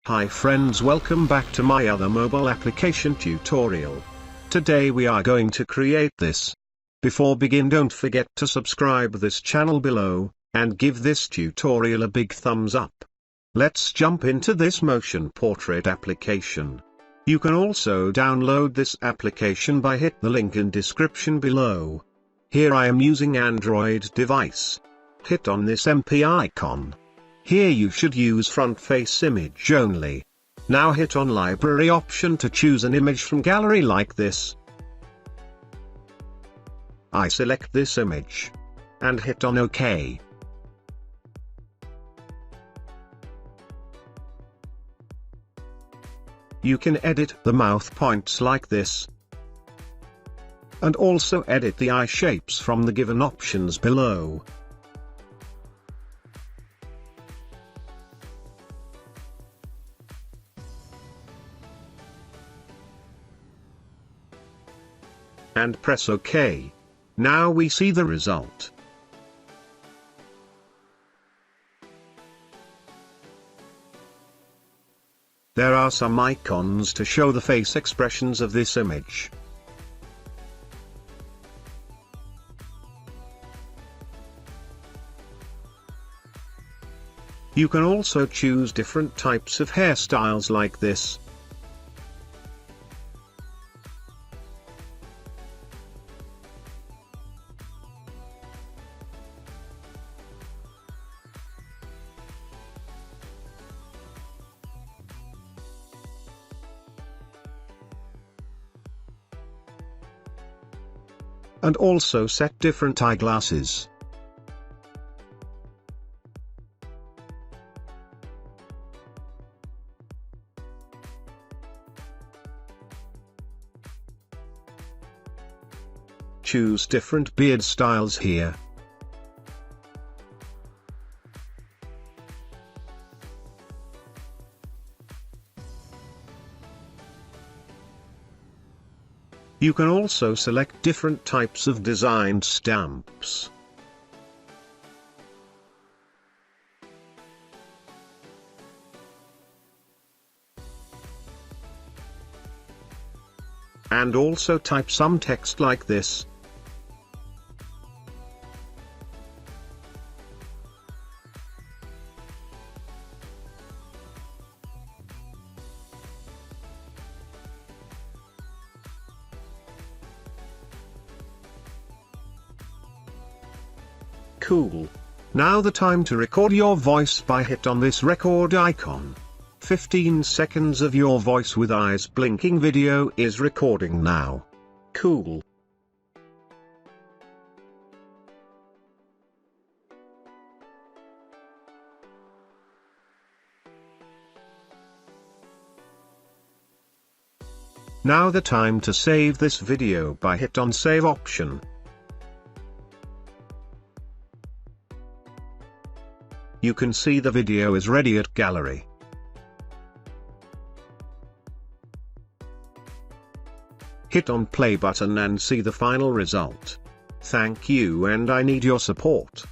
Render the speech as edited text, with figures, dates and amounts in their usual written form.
Hi friends, welcome back to my other mobile application tutorial. Today we are going to create this. Before begin, don't forget to subscribe this channel below, and give this tutorial a big thumbs up. Let's jump into this motion portrait application. You can also download this application by hit the link in description below. Here I am using Android device. Hit on this MP icon. Here you should use front face image only. Now hit on library option to choose an image from gallery like this. I select this image. And hit on OK. You can edit the mouth points like this. And also edit the eye shapes from the given options below. And press OK. Now we see the result. There are some icons to show the face expressions of this image. You can also choose different types of hairstyles like this. And also set different eyeglasses. Choose different beard styles here. You can also select different types of designed stamps. And also type some text like this. Cool. Now the time to record your voice by hit on this record icon. 15 seconds of your voice with eyes blinking video is recording now. Cool. Now the time to save this video by hit on save option. You can see the video is ready at gallery. Hit on play button and see the final result. Thank you, and I need your support.